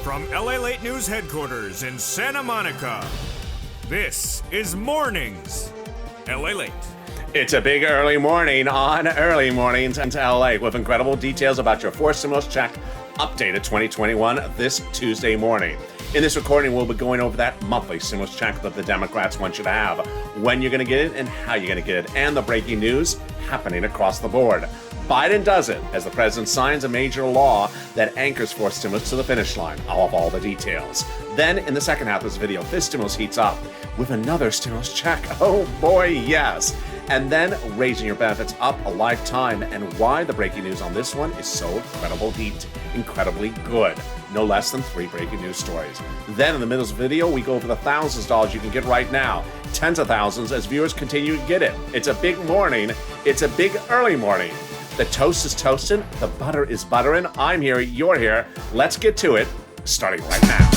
From LALATE News headquarters in Santa Monica, this is Mornings LALATE. It's a big early morning on Early Mornings into LA with incredible details about your fourth stimulus check updated 2021 this Tuesday morning. In this recording, we'll be going over that monthly stimulus check that the Democrats want you to have, when you're going to get it and how you're going to get it, and the breaking news happening across the board. Biden does it as the president signs a major law that anchors fourth stimulus to the finish line. I'll have all the details. Then, in the second half of this video, this stimulus heats up with another stimulus check. Oh boy, yes. And then raising your benefits up a lifetime, and why the breaking news on this one is so incredibly good. No less than 3 breaking news stories. Then in the middle of the video, we go over the thousands of dollars you can get right now. Tens of thousands as viewers continue to get it. It's a big morning. It's a big early morning. The toast is toasting. The butter is buttering. I'm here. You're here. Let's get to it, starting right now.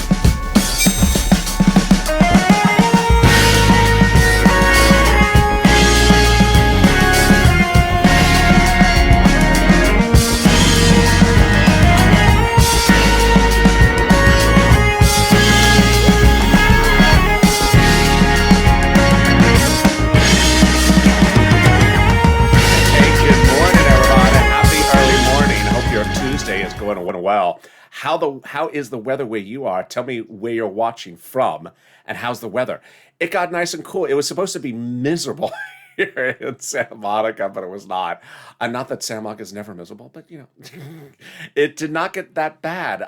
Is going well. How is the weather where you are? Tell me where you're watching from, and how's the weather? It got nice and cool. It was supposed to be miserable here in Santa Monica, but it was not. Not that Santa Monica is never miserable, but it did not get that bad.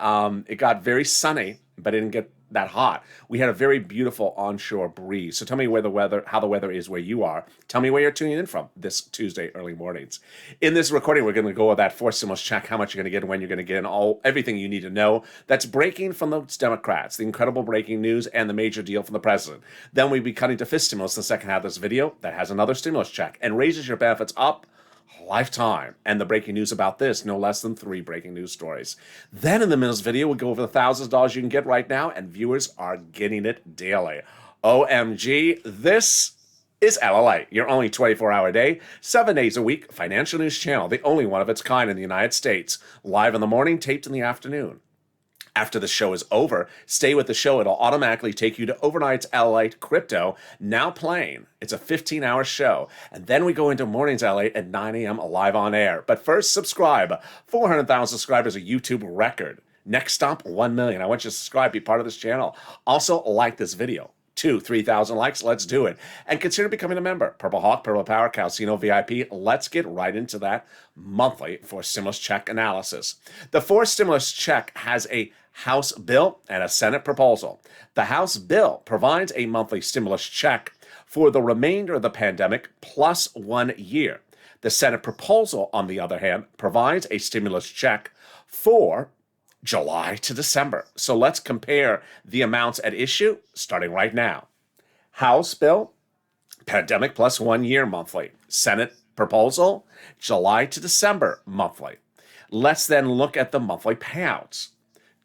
It got very sunny, but it didn't get that hot. We had a very beautiful onshore breeze. So tell me how the weather is where you are. Tell me where you're tuning in from this Tuesday early mornings. In this recording, we're going to go over that fourth stimulus check, how much you're going to get and when you're going to get, and everything you need to know that's breaking from the Democrats, the incredible breaking news and the major deal from the president. Then we'll be cutting to fifth stimulus in the second half of this video that has another stimulus check and raises your benefits up lifetime, and the breaking news about this, no less than 3 breaking news stories. Then in the middle of this video, we'll go over the thousands of dollars you can get right now, and viewers are getting it daily. OMG, this is LALATE, your only 24-hour day, 7 days a week financial news channel, the only one of its kind in the United States. Live in the morning, taped in the afternoon. After the show is over, stay with the show. It'll automatically take you to Overnight's LALATE Crypto, now playing. It's a 15-hour show. And then we go into Mornings LALATE at 9 a.m. live on air. But first, subscribe. 400,000 subscribers, a YouTube record. Next stop, 1 million. I want you to subscribe, be part of this channel. Also, like this video. 3,000 likes, let's do it. And consider becoming a member. Purple Hawk, Purple Power, Calcino VIP. Let's get right into that monthly fourth stimulus check analysis. The fourth stimulus check has a House bill and a Senate proposal. The House bill provides a monthly stimulus check for the remainder of the pandemic plus 1 year. The Senate proposal, on the other hand, provides a stimulus check for July to December. So let's compare the amounts at issue starting right now. House bill, pandemic plus 1 year monthly. Senate proposal, July to December monthly. Let's then look at the monthly payouts.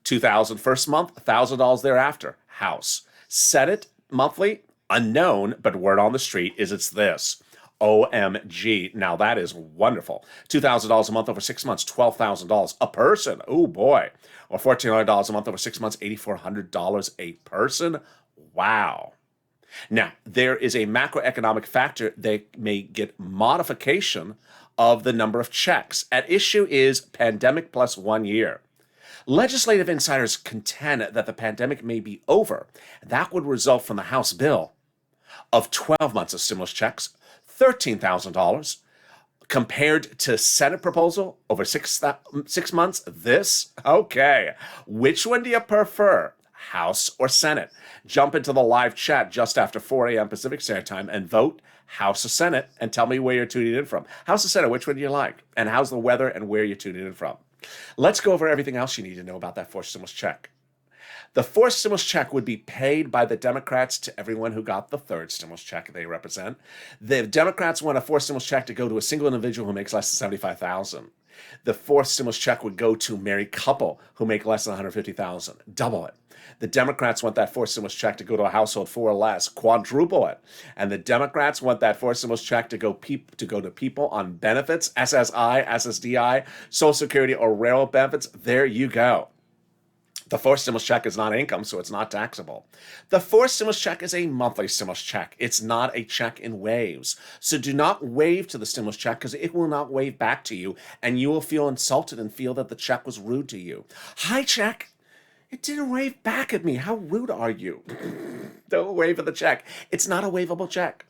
$2,000 first month, $1,000 thereafter. House. Senate monthly, unknown, but word on the street is it's this. OMG. Now that is wonderful. $2,000 a month over 6 months, $12,000 a person. Oh boy. Or $1,400 a month over 6 months, $8,400 a person. Wow. Now, there is a macroeconomic factor that may get modification of the number of checks. At issue is pandemic plus 1 year. Legislative insiders contend that the pandemic may be over. That would result from the House bill of 12 months of stimulus checks, $13,000, compared to Senate proposal over 6 months. This? Okay. Which one do you prefer, House or Senate? Jump into the live chat just after 4 a.m. Pacific Standard Time and vote House or Senate, and tell me where you're tuning in from. House or Senate, which one do you like? And how's the weather and where you're tuning in from? Let's go over everything else you need to know about that fourth stimulus check. The fourth stimulus check would be paid by the Democrats to everyone who got the third stimulus check they represent. The Democrats want a fourth stimulus check to go to a single individual who makes less than $75,000. The fourth stimulus check would go to a married couple who make less than $150,000. Double it. The Democrats want that fourth stimulus check to go to a household 4 or less. Quadruple it. And the Democrats want that fourth stimulus check to go to people on benefits, SSI, SSDI, Social Security, or railroad benefits. There you go. The fourth stimulus check is not income, so it's not taxable. The fourth stimulus check is a monthly stimulus check. It's not a check in waves. So do not wave to the stimulus check because it will not wave back to you, and you will feel insulted and feel that the check was rude to you. Hi, check. It didn't wave back at me. How rude are you? Don't wave at the check. It's not a waveable check.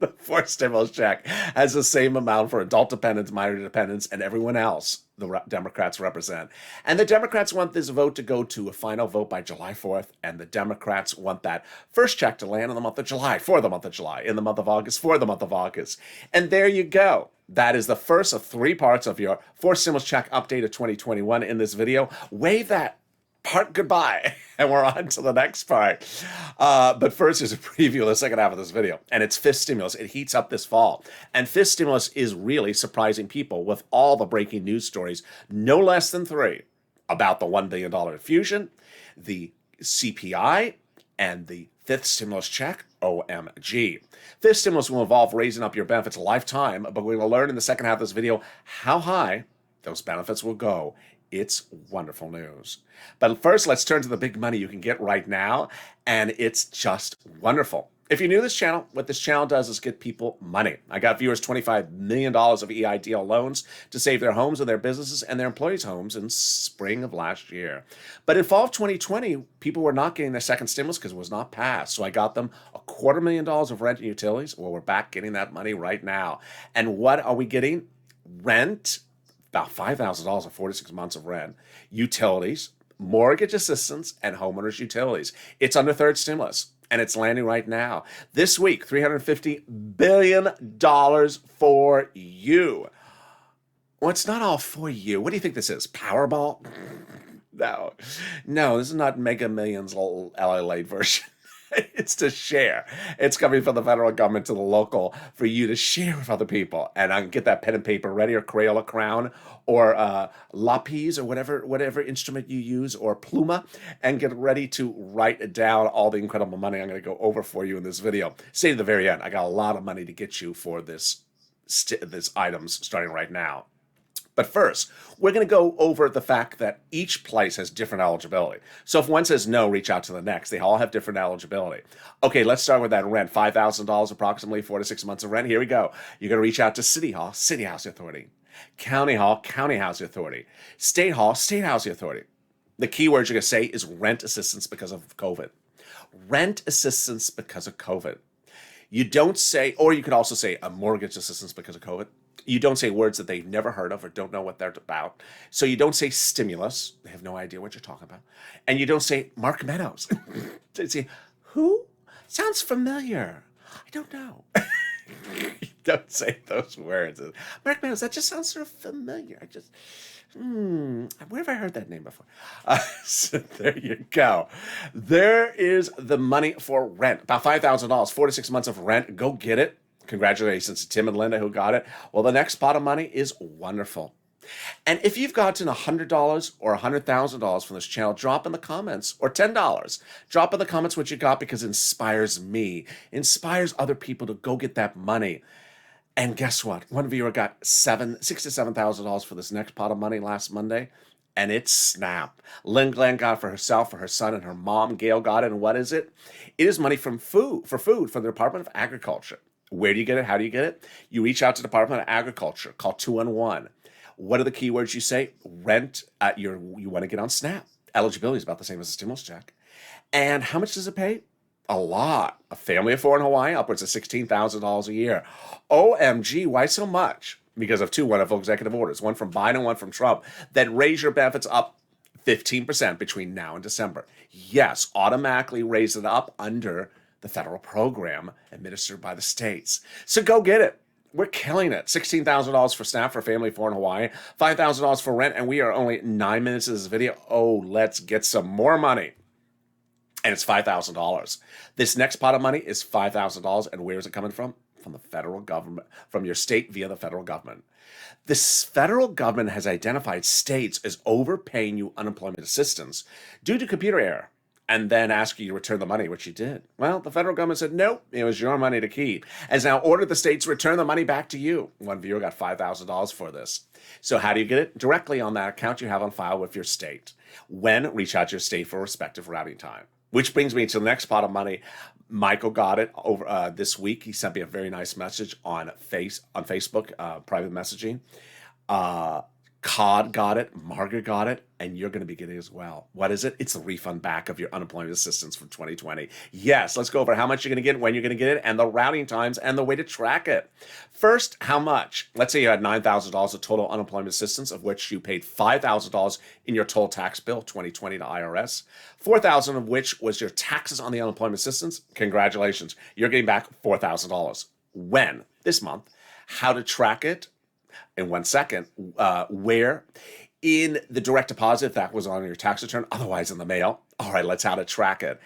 The fourth stimulus check has the same amount for adult dependents, minor dependents, and everyone else the Democrats represent. And the Democrats want this vote to go to a final vote by July 4th, and the Democrats want that first check to land in the month of July, for the month of July, in the month of August, for the month of August. And there you go. That is the first of 3 parts of your fourth stimulus check update of 2021 in this video. Wave that part goodbye, and we're on to the next part. But first is a preview of the second half of this video, and it's fifth stimulus. It heats up this fall, and fifth stimulus is really surprising people with all the breaking news stories, no less than 3, about the $1 billion infusion, the CPI, and the fifth stimulus check. OMG. Fifth stimulus will involve raising up your benefits a lifetime, but we will learn in the second half of this video how high those benefits will go. It's wonderful news. But first, let's turn to the big money you can get right now, and it's just wonderful. If you're new to this channel, what this channel does is get people money. I got viewers $25 million of EIDL loans to save their homes and their businesses and their employees' homes in spring of last year. But in fall of 2020, people were not getting their second stimulus because it was not passed. So I got them $250,000 of rent and utilities. Well, we're back getting that money right now. And what are we getting? Rent, about $5,000 for 46 months of rent, utilities, mortgage assistance, and homeowners utilities. It's under third stimulus, and it's landing right now. This week, $350 billion for you. Well, it's not all for you. What do you think this is? Powerball? No, this is not Mega Millions LALATE version. It's to share. It's coming from the federal government to the local for you to share with other people. And I can get that pen and paper ready, or Crayola crayon, or lapis, or whatever instrument you use, or pluma, and get ready to write down all the incredible money I'm going to go over for you in this video. Stay to the very end. I got a lot of money to get you for this items starting right now. But first, we're going to go over the fact that each place has different eligibility. So if one says no, reach out to the next. They all have different eligibility. Okay, let's start with that rent. $5,000 approximately, 4 to 6 months of rent. Here we go. You're going to reach out to City Hall, City Housing Authority. County Hall, County Housing Authority. State Hall, State Housing Authority. The key word you're going to say is rent assistance because of COVID. Rent assistance because of COVID. You don't say, or you could also say a mortgage assistance because of COVID. You don't say words that they've never heard of or don't know what they're about. So you don't say stimulus. They have no idea what you're talking about. And you don't say Mark Meadows. They say, who? Sounds familiar. I don't know. You don't say those words. Mark Meadows, that just sounds sort of familiar. Where have I heard that name before? So there you go. There is the money for rent. About $5,000, 4 to 6 months of rent. Go get it. Congratulations to Tim and Linda who got it. Well, the next pot of money is wonderful. And if you've gotten $100 or $100,000 from this channel, drop in the comments, or $10. Drop in the comments what you got, because it inspires me, inspires other people to go get that money. And guess what? One viewer got $6,000 to $7,000 for this next pot of money last Monday, and it snapped. Lynn Glenn got it for herself, for her son, and her mom, Gail, got it. And what is it? It is money from food from the Department of Agriculture. Where do you get it? How do you get it? You reach out to the Department of Agriculture. Call 211. What are the keywords you say? Rent. You want to get on SNAP. Eligibility is about the same as a stimulus check. And how much does it pay? A lot. A family of 4 in Hawaii, upwards of $16,000 a year. OMG, why so much? Because of 2 wonderful executive orders, one from Biden, one from Trump, that raise your benefits up 15% between now and December. Yes, automatically raise it up under the federal program administered by the states. So go get it. We're killing it. $16,000 for SNAP for a family of 4 in Hawaii, $5,000 for rent, and we are only 9 minutes into this video. Oh, let's get some more money. And it's $5,000. This next pot of money is $5,000, and where is it coming from? From the federal government, from your state via the federal government. This federal government has identified states as overpaying you unemployment assistance due to computer error. and then ask you to return the money, which you did. Well, the federal government said, nope, it was your money to keep. Has now ordered the states to return the money back to you. One viewer got $5,000 for this. So how do you get it? Directly on that account you have on file with your state. When, reach out to your state for respective routing time. Which brings me to the next pot of money. Michael got it over this week. He sent me a very nice message on Facebook, private messaging. Cod got it, Margaret got it, and you're going to be getting it as well. What is it? It's the refund back of your unemployment assistance from 2020. Yes, let's go over how much you're going to get, when you're going to get it, and the routing times and the way to track it. First, how much? Let's say you had $9,000 of total unemployment assistance, of which you paid $5,000 in your total tax bill, 2020 to IRS, $4,000 of which was your taxes on the unemployment assistance. Congratulations, you're getting back $4,000. When? This month. How to track it? In 1 second, where? In the direct deposit, if that was on your tax return, otherwise in the mail. All right, let's how to track it.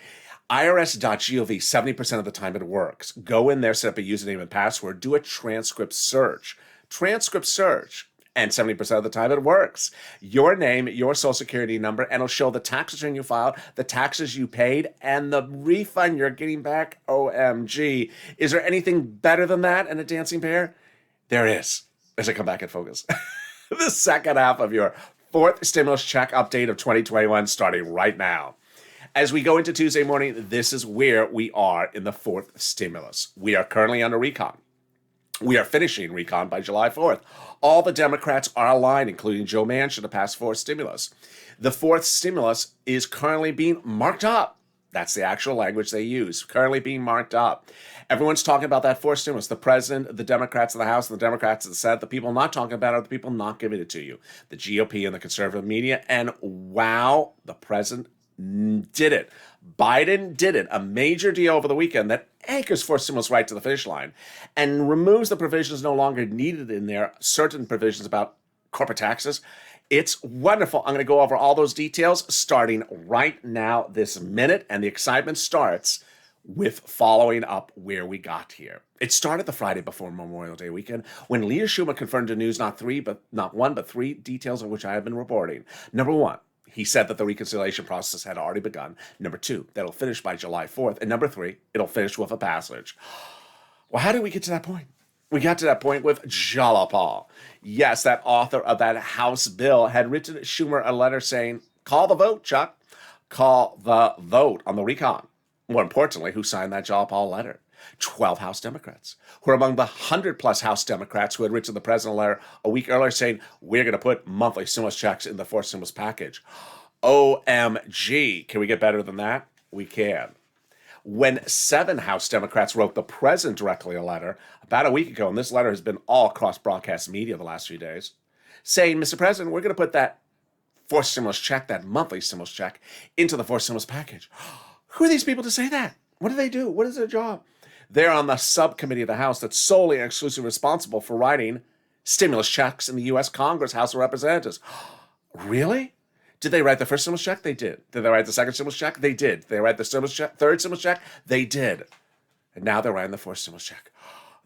IRS.gov, 70% of the time it works. Go in there, set up a username and password, do a transcript search. Transcript search, and 70% of the time it works. Your name, your social security number, and it'll show the tax return you filed, the taxes you paid, and the refund you're getting back. OMG. Is there anything better than that in a dancing pair? There is. As I come back and focus. The second half of your fourth stimulus check update of 2021 starting right now. As we go into Tuesday morning, this is where we are in the fourth stimulus. We are currently under recon. We are finishing recon by July 4th. All the Democrats are aligned, including Joe Manchin, to pass fourth stimulus. The fourth stimulus is currently being marked up. That's the actual language they use, currently being marked up. Everyone's talking about that fourth stimulus. The president, the Democrats in the House, and the Democrats in the Senate. The people not talking about it are the people not giving it to you. The GOP and the conservative media. And wow, the president did it. Biden did it. A major deal over the weekend that anchors fourth stimulus right to the finish line and removes the provisions no longer needed in there, certain provisions about corporate taxes. It's wonderful. I'm going to go over all those details starting right now, this minute, and the excitement starts with following up where we got here. It started the Friday before Memorial Day weekend when Leah Schumer confirmed to news not one, but three details of which I have been reporting. Number one, he said that the reconciliation process had already begun. Number two, that it'll finish by July 4th. And number three, it'll finish with a passage. Well, how did we get to that point? We got to that point with Jalapal. Yes, that author of that House bill had written Schumer a letter saying, call the vote, Chuck. Call the vote on the recon. More importantly, who signed that Jalapal letter? 12 House Democrats, who are among the 100-plus House Democrats who had written the president a letter a week earlier saying, we're going to put monthly stimulus checks in the fourth stimulus package. OMG. Can we get better than that? We can. When 7 House Democrats wrote the president directly a letter about a week ago, and this letter has been all across broadcast media the last few days, saying, Mr. President, we're going to put that fourth stimulus check, that monthly stimulus check, into the fourth stimulus package. Who are these people to say that? What do they do? What is their job? They're on the subcommittee of the House that's solely and exclusively responsible for writing stimulus checks in the U.S. Congress, House of Representatives. Really? Did they write the first stimulus check? They did. Did they write the second stimulus check? They did. Did they write the stimulus check, third stimulus check? They did. And now they're writing the fourth stimulus check.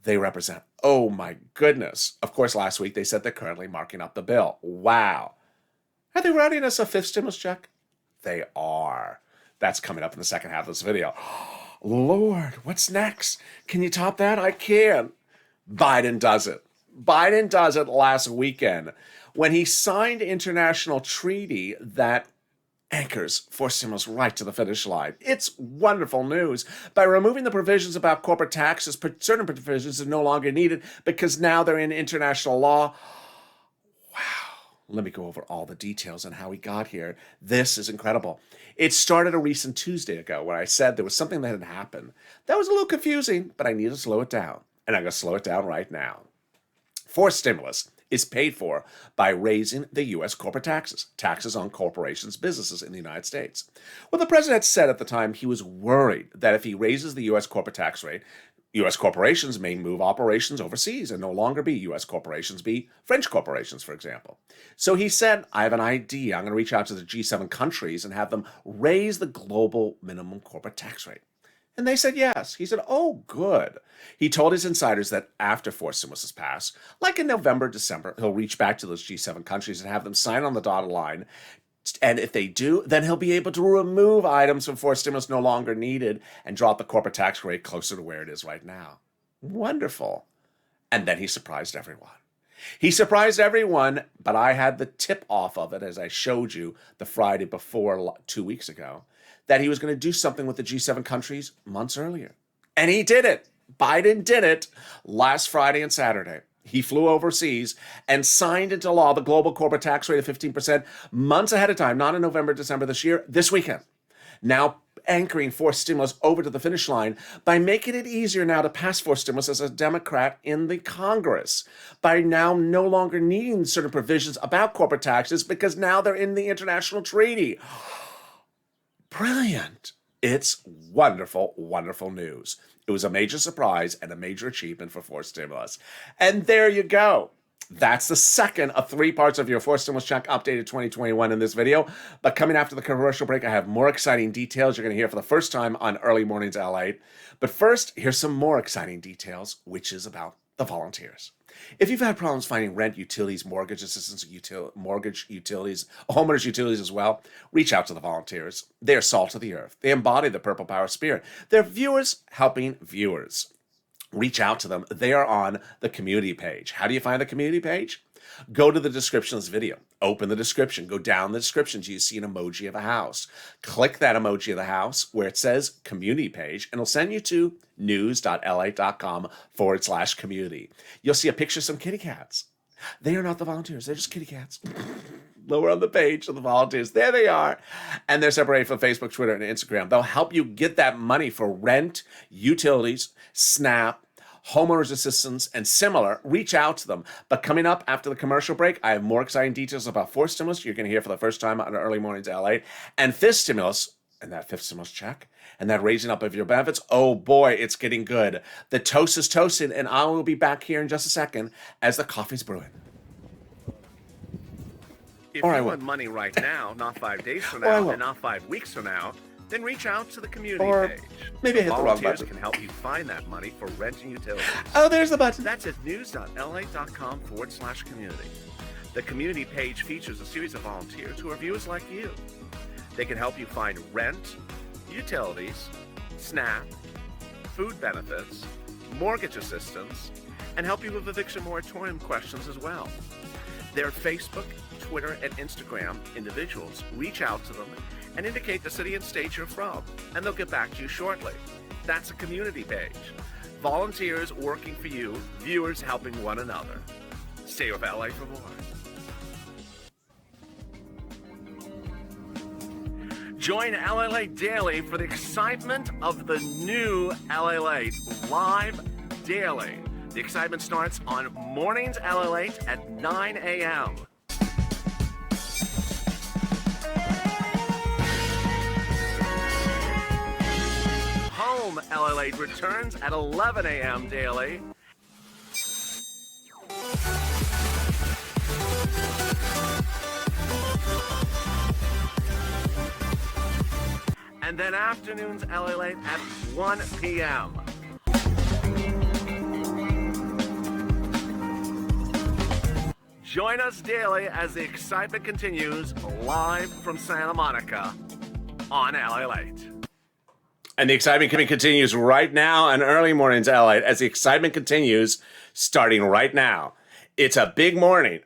They represent. Oh my goodness. Of course, last week they said they're currently marking up the bill. Wow. Are they writing us a fifth stimulus check? They are. That's coming up in the second half of this video. Lord, what's next? Can you top that? I can. Biden does it. Biden does it last weekend when he signed international treaty that anchors fourth stimulus right to the finish line. It's wonderful news. By removing the provisions about corporate taxes, certain provisions are no longer needed because now they're in international law. Let me go over all the details on how we got here. This is incredible. It started a recent Tuesday ago where I said there was something that had happened. That was a little confusing, but I need to slow it down. And I'm going to slow it down right now. Fourth stimulus is paid for by raising the U.S. corporate taxes on corporations, businesses in the United States. Well, the president said at the time he was worried that if he raises the U.S. corporate tax rate, U.S. corporations may move operations overseas and no longer be U.S. corporations, be French corporations, for example. So he said, I have an idea. I'm going to reach out to the G7 countries and have them raise the global minimum corporate tax rate. And they said yes. He said, oh, good. He told his insiders that after fourth stimulus is passed, like in November, December, he'll reach back to those G7 countries and have them sign on the dotted line And if they do, then he'll be able to remove items from fourth stimulus no longer needed and drop the corporate tax rate closer to where it is right now. Wonderful. And then he surprised everyone. He surprised everyone, but I had the tip off of it, as I showed you the Friday before 2 weeks ago, that he was going to do something with the G7 countries months earlier. And he did it. Biden did it last Friday and Saturday. He flew overseas and signed into law the global corporate tax rate of 15% months ahead of time, not in November, December this year, this weekend. Now anchoring fourth stimulus over to the finish line by making it easier now to pass fourth stimulus as a Democrat in the Congress, by now no longer needing certain provisions about corporate taxes because now they're in the international treaty. Brilliant. It's wonderful, wonderful news. It was a major surprise and a major achievement for fourth stimulus. And there you go. That's the second of 3 parts of your fourth stimulus check updated 2021 in this video. But coming after the commercial break, I have more exciting details you're going to hear for the first time on Early Mornings LALATE. But first, here's some more exciting details, which is about the volunteers. If you've had problems finding rent, utilities, mortgage assistance, mortgage utilities, homeowners utilities as well, reach out to the volunteers. They are salt of the earth. They embody the Purple Power spirit. They're viewers helping viewers. Reach out to them. They are on the community page. How do you find the community page? Go to the description of this video. Open the description. Go down the description till you see an emoji of a house. Click that emoji of the house where it says community page, and it'll send you to news.la.com/community. You'll see a picture of some kitty cats. They are not the volunteers. They're just kitty cats. Lower on the page of the volunteers. There they are. And they're separated from Facebook, Twitter, and Instagram. They'll help you get that money for rent, utilities, SNAP, homeowners assistance, and similar. Reach out to them. But coming up after the commercial break, I have more exciting details about fourth stimulus you're going to hear for the first time on Early Mornings LA, and fifth stimulus, and that fifth stimulus check, and that raising up of your benefits. Oh boy, it's getting good. The toast is toasted, and I will be back here in just a second as the coffee's brewing. If you want money right now, not 5 days from now, and not 5 weeks from now, then reach out to the community page. Maybe I hit the wrong button. Volunteers can help you find that money for rent and utilities. Oh, there's the button. That's at news.la.com/community. The community page features a series of volunteers who are viewers like you. They can help you find rent, utilities, SNAP, food benefits, mortgage assistance, and help you with eviction moratorium questions as well. Their Facebook, Twitter, and Instagram individuals. Reach out to them and indicate the city and state you're from, and they'll get back to you shortly. That's a community page. Volunteers working for you, viewers helping one another. Stay with LA for more. Join LALATE Daily for the excitement of the new LALATE live daily. The excitement starts on Mornings LALATE at 9 a.m. Home LALATE returns at 11 a.m. daily. And then afternoons LALATE at 1 p.m. Join us daily as the excitement continues live from Santa Monica on LALATE. And the excitement continues right now on Early Mornings LA as the excitement continues starting right now. It's a big morning,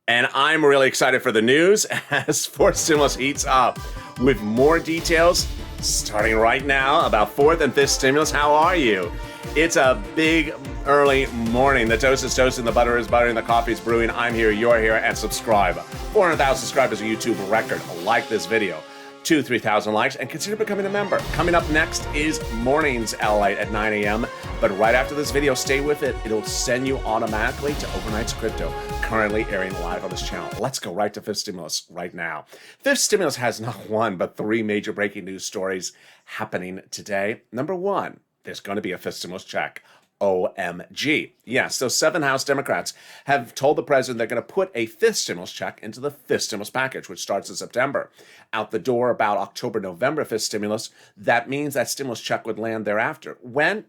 and I'm really excited for the news as fourth stimulus heats up with more details starting right now about fourth and fifth stimulus. How are you? It's a big early morning. The toast is toasting, the butter is buttering, the coffee is brewing. I'm here, you're here, and subscribe. 400,000 subscribers, a YouTube record. Like this video. 2,000-3,000 likes, and consider becoming a member. Coming up next is Mornings LALATE at 9 a.m. But right after this video, stay with it. It'll send you automatically to Overnight's Crypto, currently airing live on this channel. Let's go right to fifth stimulus right now. Fifth stimulus has not one, but 3 major breaking news stories happening today. Number 1, there's going to be a fifth stimulus check. OMG. Yes, those 7 House Democrats have told the president they're going to put a fifth stimulus check into the fifth stimulus package, which starts in September. Out the door about October, November, fifth stimulus. That means that stimulus check would land thereafter. When?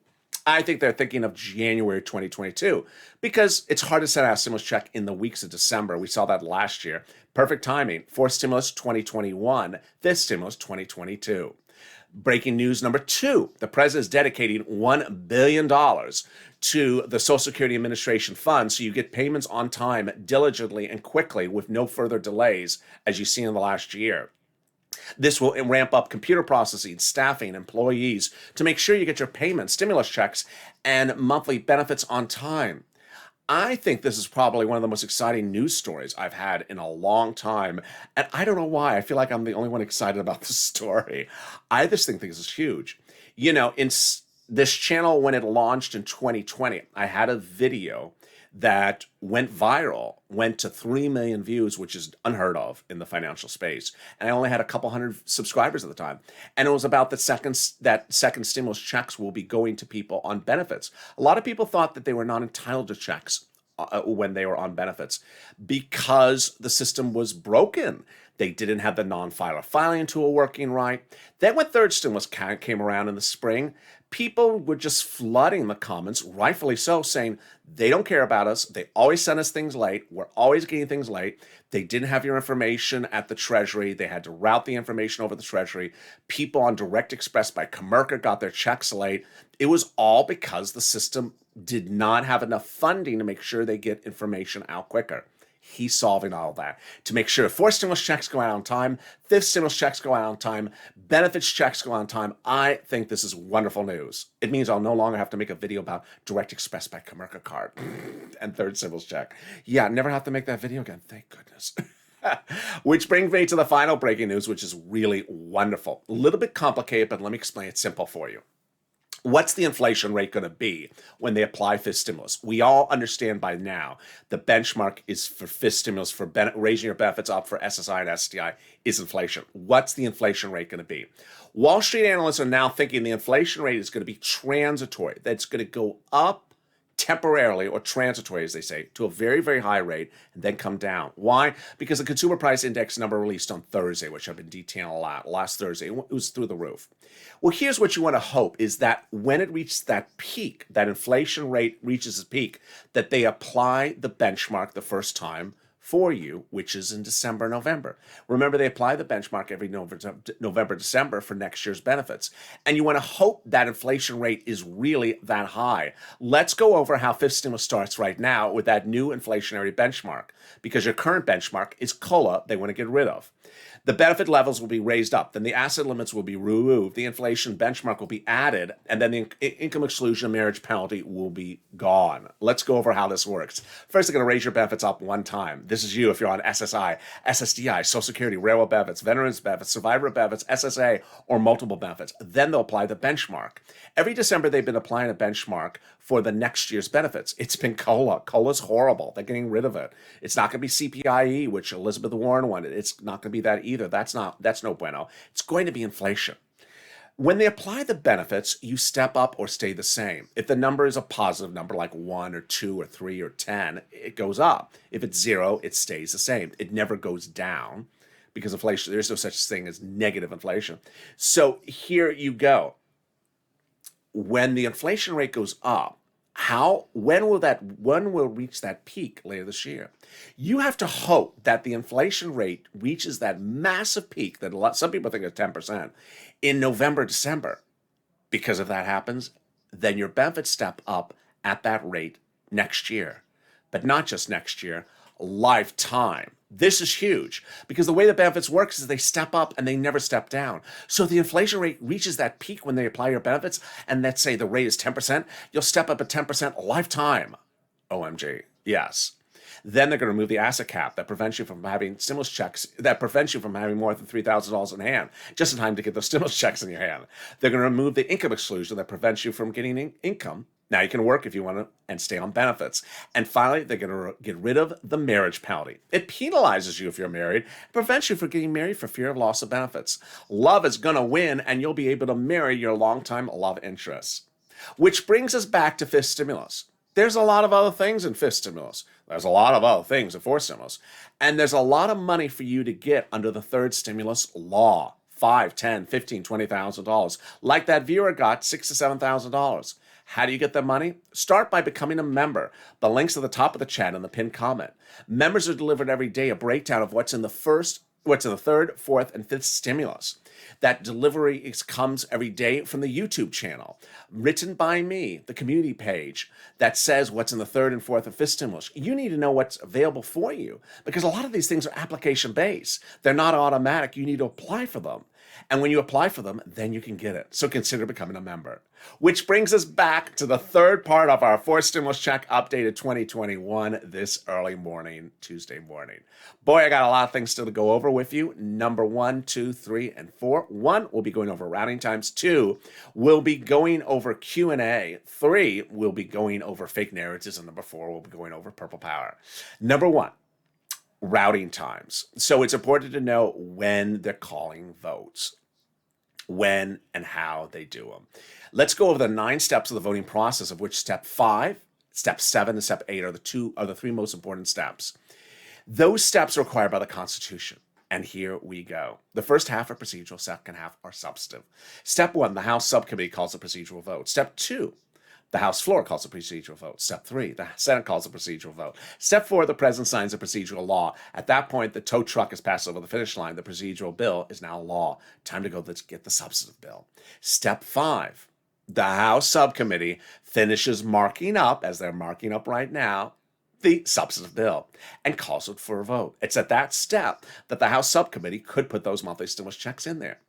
I think they're thinking of January 2022 because it's hard to send out a stimulus check in the weeks of December. We saw that last year. Perfect timing. Fourth stimulus 2021, fifth stimulus 2022. Breaking news number 2, the president is dedicating $1 billion to the Social Security Administration fund so you get payments on time, diligently, and quickly with no further delays, as you've seen in the last year. This will ramp up computer processing, staffing, employees to make sure you get your payments, stimulus checks, and monthly benefits on time. I think this is probably one of the most exciting news stories I've had in a long time. And I don't know why. I feel like I'm the only one excited about this story. I just think this is huge. You know, this channel, when it launched in 2020, I had a video that went viral, went to 3 million views, which is unheard of in the financial space. And I only had a couple hundred subscribers at the time. And it was about that second stimulus checks will be going to people on benefits. A lot of people thought that they were not entitled to checks when they were on benefits because the system was broken. They didn't have the non-filer filing tool working right. Then when third stimulus came around in the spring, people were just flooding the comments, rightfully so, saying they don't care about us. They always send us things late. We're always getting things late. They didn't have your information at the Treasury. They had to route the information over the Treasury. People on Direct Express by Comerica got their checks late. It was all because the system did not have enough funding to make sure they get information out quicker. He's solving all that to make sure fourth stimulus checks go out on time, fifth stimulus checks go out on time, benefits checks go out on time. I think this is wonderful news. It means I'll no longer have to make a video about Direct Express by Comerica card and third stimulus check. Yeah, never have to make that video again. Thank goodness. Which brings me to the final breaking news, which is really wonderful. A little bit complicated, but let me explain it simple for you. What's the inflation rate going to be when they apply fifth stimulus? We all understand by now the benchmark is for fifth stimulus for raising your benefits up for SSI and STI is inflation. What's the inflation rate going to be? Wall Street analysts are now thinking the inflation rate is going to be transitory, that it's going to go up temporarily, or transitory as they say, to a very, very high rate and then come down. Why? Because the consumer price index number released on Thursday, which I've been detailing a lot, last Thursday, it was through the roof. Well, here's what you want to hope is that when it reaches that peak, that inflation rate reaches its peak, that they apply the benchmark the first time for you, which is in December, November. Remember, they apply the benchmark every November, December for next year's benefits. And you want to hope that inflation rate is really that high. Let's go over how fifth stimulus starts right now with that new inflationary benchmark, because your current benchmark is COLA they want to get rid of. The benefit levels will be raised up, then the asset limits will be removed, the inflation benchmark will be added, and then the income exclusion marriage penalty will be gone. Let's go over how this works. First, they're going to raise your benefits up one time. This is you if you're on SSI, SSDI, Social Security, railroad benefits, veterans benefits, survivor benefits, SSA, or multiple benefits. Then they'll apply the benchmark. Every December, they've been applying a benchmark for the next year's benefits. It's been COLA. COLA's horrible. They're getting rid of it. It's not going to be CPIE, which Elizabeth Warren wanted. It's not going to be that either. That's no bueno. It's going to be inflation. When they apply the benefits, you step up or stay the same. If the number is a positive number like 1 or 2 or 3 or 10, it goes up. If it's 0, it stays the same. It never goes down because inflation, there's no such thing as negative inflation. So here you go. When the inflation rate goes up, when will it reach that peak later this year? You have to hope that the inflation rate reaches that massive peak that some people think is 10% in November, December. Because if that happens, then your benefits step up at that rate next year. But not just next year, lifetime. This is huge because the way the benefits works is they step up and they never step down. So if the inflation rate reaches that peak when they apply your benefits, and let's say the rate is 10%, you'll step up at 10% lifetime. OMG. Yes. Then they're going to remove the asset cap that prevents you from having stimulus checks, that prevents you from having more than $3,000 in hand, just in time to get those stimulus checks in your hand. They're going to remove the income exclusion that prevents you from getting income. Now you can work if you want to and stay on benefits. And finally, they're going to get rid of the marriage penalty. It penalizes you if you're married, prevents you from getting married for fear of loss of benefits. Love is going to win, and you'll be able to marry your longtime love interests. Which brings us back to fifth stimulus. There's a lot of other things in fifth stimulus. There's a lot of other things in fourth stimulus. And there's a lot of money for you to get under the third stimulus law. $5, $10, $15, $20,000. Like that viewer got $6,000 to $7,000. How do you get the money? Start by becoming a member. The link's at the top of the chat and the pinned comment. Members are delivered every day a breakdown of what's in the third, fourth, and fifth stimulus. That delivery comes every day from the YouTube channel, written by me, the community page that says what's in the third and fourth and fifth stimulus. You need to know what's available for you because a lot of these things are application-based. They're not automatic. You need to apply for them. And when you apply for them, then you can get it. So consider becoming a member. Which brings us back to the third part of our fourth stimulus check updated 2021 this early morning, Tuesday morning. Boy, I got a lot of things still to go over with you. Number 1, 2, 3, and 4. 1, we'll be going over routing times. 2, we'll be going over Q&A. 3, we'll be going over fake narratives. And number 4, we'll be going over purple power. Number 1. Routing times. So it's important to know when they're calling votes, when and how they do them. Let's go over the 9 steps of the voting process, of which step 5, step 7, and step 8 are the 3 most important steps. Those steps are required by the Constitution. And here we go. The first half are procedural, second half are substantive. Step 1, the House subcommittee calls a procedural vote. Step 2, the House floor calls a procedural vote. Step 3, the Senate calls a procedural vote. Step 4, the President signs a procedural law. At that point, the tow truck is passed over the finish line. The procedural bill is now law. Time to go, let's get the substantive bill. Step 5, the House subcommittee finishes marking up, as they're marking up right now, the substantive bill and calls it for a vote. It's at that step that the House subcommittee could put those monthly stimulus checks in there.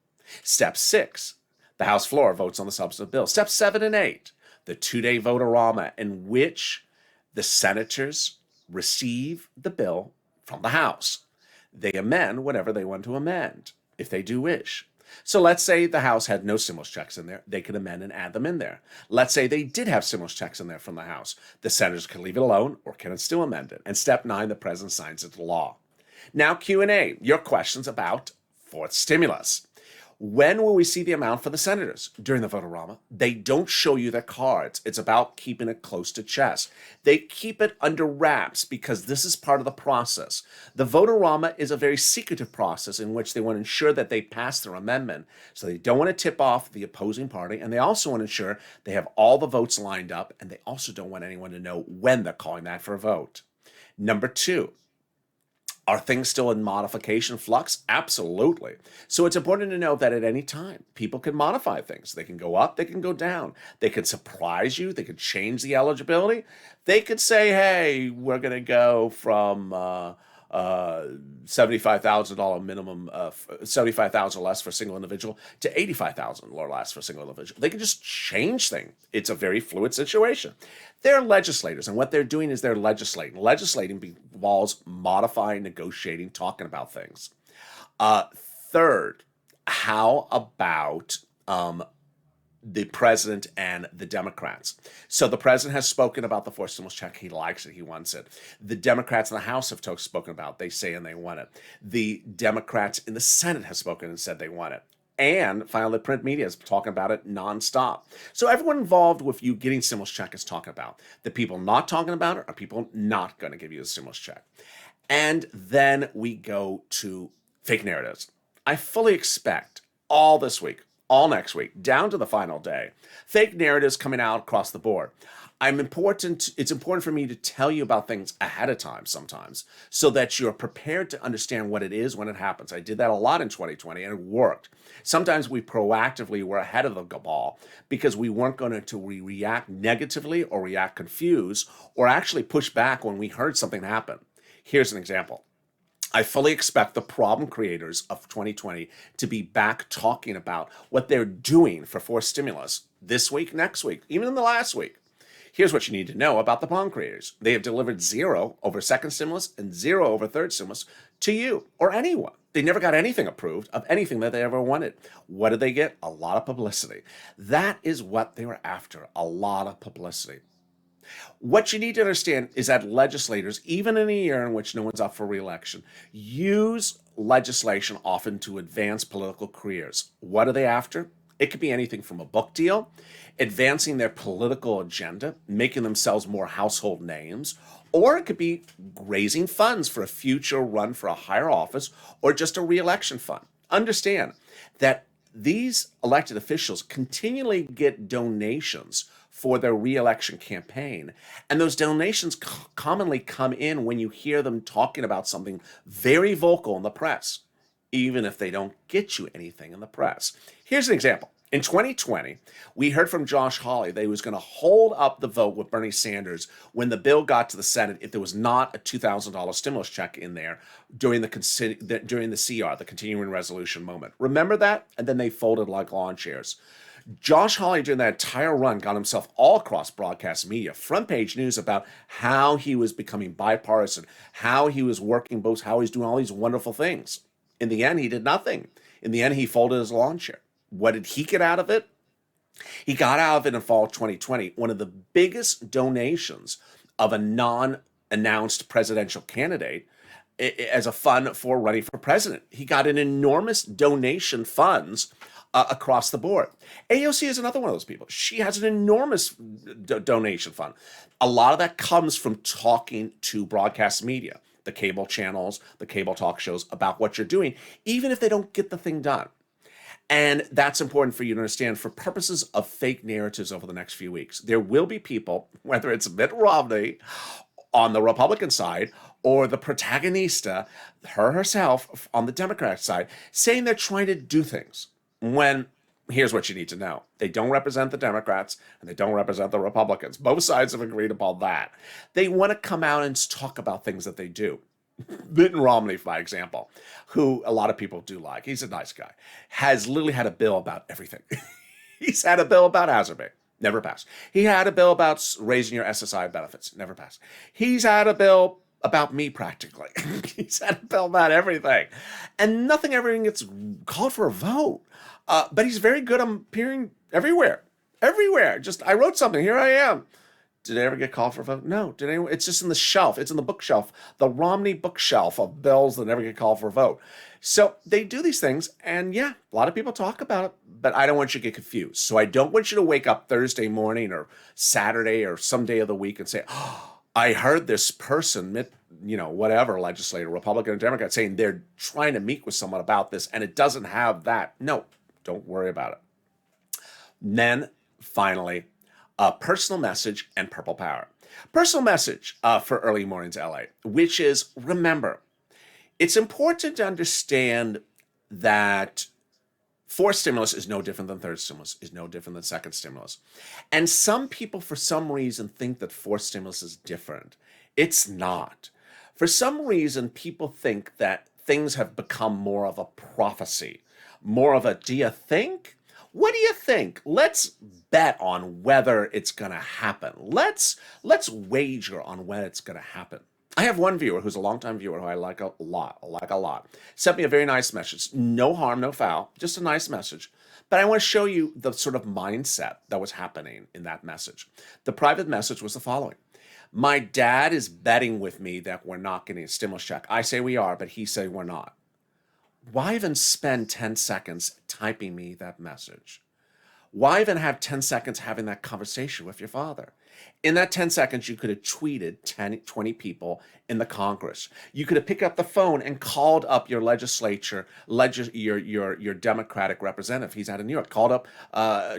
Step 6, the House floor votes on the substantive bill. Step 7 and 8, the 2-day vote-a-rama in which the senators receive the bill from the House. They amend whatever they want to amend, if they do wish. So let's say the House had no stimulus checks in there. They could amend and add them in there. Let's say they did have stimulus checks in there from the House. The senators can leave it alone or can still amend it. And step 9, the president signs it to law. Now Q&A, your questions about fourth stimulus. When will we see the amount for the senators? During the vote-a-rama, they don't show you their cards. It's about keeping it close to chest. They keep it under wraps because this is part of the process. The vote-a-rama is a very secretive process in which they want to ensure that they pass their amendment. So they don't want to tip off the opposing party, and they also want to ensure they have all the votes lined up, and they also don't want anyone to know when they're calling that for a vote. Number 2. Are things still in modification flux? Absolutely. So it's important to know that at any time, people can modify things. They can go up, they can go down. They can surprise you. They could change the eligibility. They could say, hey, we're going to go from $75,000 minimum, $75,000 less for a single individual to $85,000 or less for a single individual. They can just change things. It's a very fluid situation. They're legislators, and what they're doing is they're legislating. Legislating involves modifying, negotiating, talking about things. Third, how about the president and the Democrats? So the president has spoken about the fourth stimulus check. He likes it. He wants it. The Democrats in the House have spoken about it. They say and they want it. The Democrats in the Senate have spoken and said they want it. And finally, the print media is talking about it nonstop. So everyone involved with you getting stimulus check is talking about. The people not talking about it are people not going to give you a stimulus check. And then we go to fake narratives. I fully expect all this week, all next week, down to the final day, fake narratives coming out across the board. It's important for me to tell you about things ahead of time sometimes so that you're prepared to understand what it is when it happens. I did that a lot in 2020 and it worked. Sometimes we proactively were ahead of the ball because we weren't going to react negatively or react confused or actually push back when we heard something happen. Here's an example. I fully expect the problem creators of 2020 to be back talking about what they're doing for forced stimulus this week, next week, even in the last week. Here's what you need to know about the problem creators. They have delivered 0 over second stimulus and 0 over third stimulus to you or anyone. They never got anything approved of anything that they ever wanted. What did they get? A lot of publicity. That is what they were after, a lot of publicity. What you need to understand is that legislators, even in a year in which no one's up for re-election, use legislation often to advance political careers. What are they after? It could be anything from a book deal, advancing their political agenda, making themselves more household names, or it could be raising funds for a future run for a higher office or just a re-election fund. Understand that these elected officials continually get donations for their reelection campaign. And those donations commonly come in when you hear them talking about something very vocal in the press, even if they don't get you anything in the press. Here's an example. In 2020, we heard from Josh Hawley that he was going to hold up the vote with Bernie Sanders when the bill got to the Senate if there was not a $2,000 stimulus check in there during the CR, the continuing resolution moment. Remember that? And then they folded like lawn chairs. Josh Hawley, during that entire run, got himself all across broadcast media, front page news about how he was becoming bipartisan, how he was working both, how he's doing all these wonderful things. In the end, he did nothing. In the end, he folded his lawn chair. What did he get out of it? He got out of it in fall 2020, one of the biggest donations of a non-announced presidential candidate as a fund for running for president. He got an enormous donation funds across the board. AOC is another one of those people. She has an enormous donation fund. A lot of that comes from talking to broadcast media, the cable channels, the cable talk shows about what you're doing, even if they don't get the thing done. And that's important for you to understand for purposes of fake narratives over the next few weeks. There will be people, whether it's Mitt Romney on the Republican side or the protagonista, herself on the Democratic side, saying they're trying to do things when here's what you need to know. They don't represent the Democrats and they don't represent the Republicans. Both sides have agreed upon that. They want to come out and talk about things that they do. Mitt Romney, for example, who a lot of people do like, he's a nice guy, has literally had a bill about everything. He's had a bill about hazard pay, never passed. He had a bill about raising your SSI benefits, never passed. He's had a bill about me practically. He's had a bill about everything. And everything gets called for a vote. But he's very good on appearing everywhere. Everywhere. Just, I wrote something, here I am. Did I ever get called for a vote? No. Did anyone? It's just in the shelf. It's in the bookshelf, the Romney bookshelf of bills that never get called for a vote. So they do these things, and yeah, a lot of people talk about it, but I don't want you to get confused. So I don't want you to wake up Thursday morning or Saturday or some day of the week and say, oh, I heard this person, whatever, legislator, Republican or Democrat, saying they're trying to meet with someone about this, and it doesn't have that. No, don't worry about it. Then, finally, personal message and purple power. Personal message for early mornings LA, which is, remember, it's important to understand that fourth stimulus is no different than third stimulus, is no different than second stimulus. And some people, for some reason, think that fourth stimulus is different. It's not. For some reason, people think that things have become more of a prophecy, more of a, do you think? What do you think? Let's bet on whether it's going to happen. Let's wager on when it's going to happen. I have one viewer who's a longtime viewer who I like a lot. Sent me a very nice message. No harm, no foul, just a nice message. But I want to show you the sort of mindset that was happening in that message. The private message was the following. My dad is betting with me that we're not getting a stimulus check. I say we are, but he said we're not. Why even spend 10 seconds typing me that message? Why even have 10 seconds having that conversation with your father? In that 10 seconds, you could have tweeted 20 people in the Congress. You could have picked up the phone and called up your legislature, your Democratic representative. He's out of New York. Called up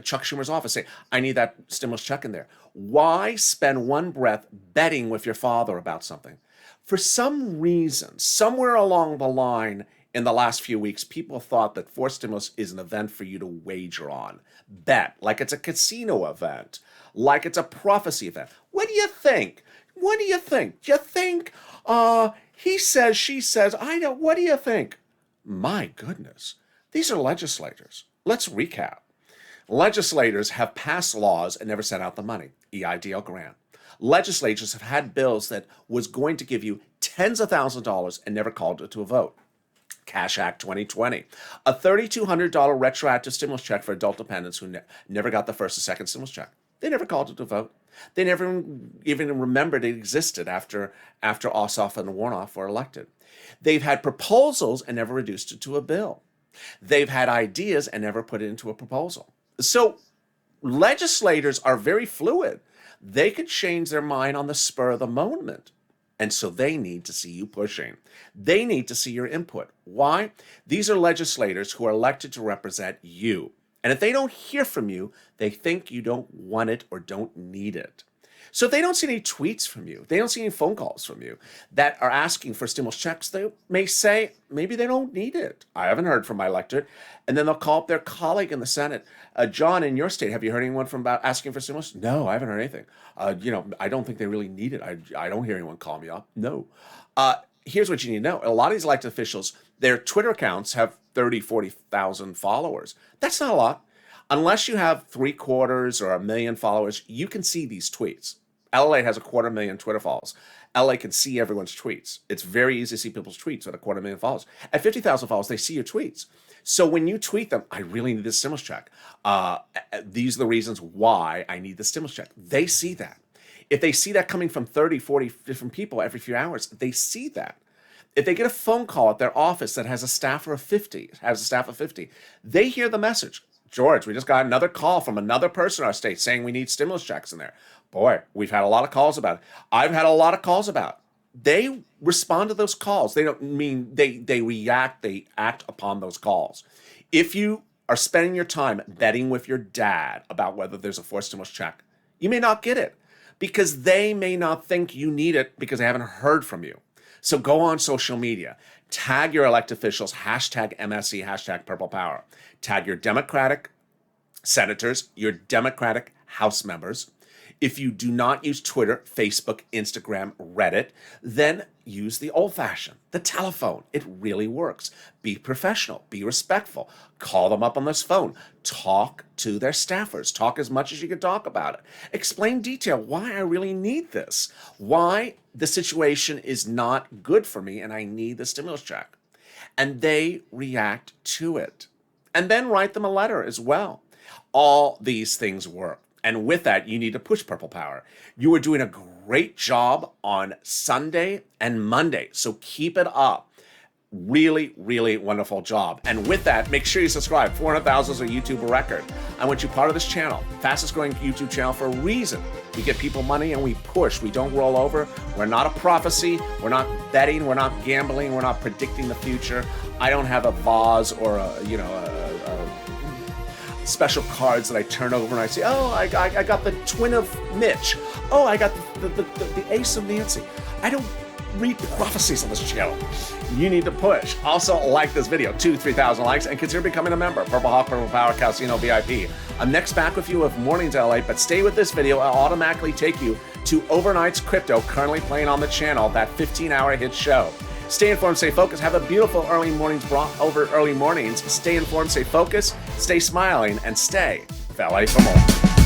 Chuck Schumer's office, say, I need that stimulus check in there. Why spend one breath betting with your father about something? For some reason, somewhere along the line, in the last few weeks, people thought that fourth stimulus is an event for you to wager on, bet, like it's a casino event, like it's a prophecy event. What do you think? What do you think? Do you think he says, she says, I know, what do you think? My goodness, these are legislators. Let's recap. Legislators have passed laws and never sent out the money, EIDL grant. Legislatures have had bills that was going to give you tens of thousands of dollars and never called it to a vote. Cash Act 2020, a $3,200 retroactive stimulus check for adult dependents who never got the first or second stimulus check. They never called it to vote. They never even remembered it existed after Ossoff and Warnoff were elected. They've had proposals and never reduced it to a bill. They've had ideas and never put it into a proposal. So legislators are very fluid. They could change their mind on the spur of the moment. And so they need to see you pushing. They need to see your input. Why? These are legislators who are elected to represent you. And if they don't hear from you, they think you don't want it or don't need it. So if they don't see any tweets from you, they don't see any phone calls from you that are asking for stimulus checks, they may say maybe they don't need it. I haven't heard from my electorate. And then they'll call up their colleague in the Senate. John, in your state, have you heard anyone from about asking for stimulus? No, I haven't heard anything. I don't think they really need it. I don't hear anyone call me up. No. Here's what you need to know. A lot of these elected officials, their Twitter accounts have 30, 40,000 followers. That's not a lot. Unless you have 3/4 or 1 million followers, you can see these tweets. LALATE has 250,000 Twitter followers. LA can see everyone's tweets. It's very easy to see people's tweets at 250,000 followers. At 50,000 followers, they see your tweets. So when you tweet them, I really need this stimulus check. These are the reasons why I need the stimulus check. They see that. If they see that coming from 30, 40 different people every few hours, they see that. If they get a phone call at their office that has a staff of 50, they hear the message. George, we just got another call from another person in our state saying we need stimulus checks in there. Boy, we've had a lot of calls about it. I've had a lot of calls about it. They respond to those calls. They don't mean they react, they act upon those calls. If you are spending your time betting with your dad about whether there's a forced stimulus check, you may not get it because they may not think you need it because they haven't heard from you. So go on social media, tag your elected officials, hashtag MSC, hashtag Purple Power. Tag your Democratic senators, your Democratic House members. If you do not use Twitter, Facebook, Instagram, Reddit, then use the old-fashioned, the telephone. It really works. Be professional. Be respectful. Call them up on this phone. Talk to their staffers. Talk as much as you can talk about it. Explain detail why I really need this. Why the situation is not good for me and I need the stimulus check. And they react to it. And then write them a letter as well. All these things work. And with that, you need to push Purple Power. You are doing a great job on Sunday and Monday, so keep it up. Really, really wonderful job. And with that, make sure you subscribe. 400,000 is a YouTube record. I want you part of this channel, fastest growing YouTube channel for a reason. We get people money and we push. We don't roll over. We're not a prophecy. We're not betting. We're not gambling. We're not predicting the future. I don't have a vase or a special cards that I turn over and I say, oh, I got the twin of Mitch. Oh, I got the ace of Nancy. I don't read prophecies on this channel. You need to push. Also, like this video, 2,000-3,000 likes, and consider becoming a member. Purple Hawk, Purple Power, Casino VIP. I'm next back with you with Mornings LA, but stay with this video. I'll automatically take you to Overnight's Crypto, currently playing on the channel, that 15-hour hit show. Stay informed, stay focused. Have a beautiful early mornings brought over early mornings. Stay informed, stay focused, stay smiling, and stay with LA for more.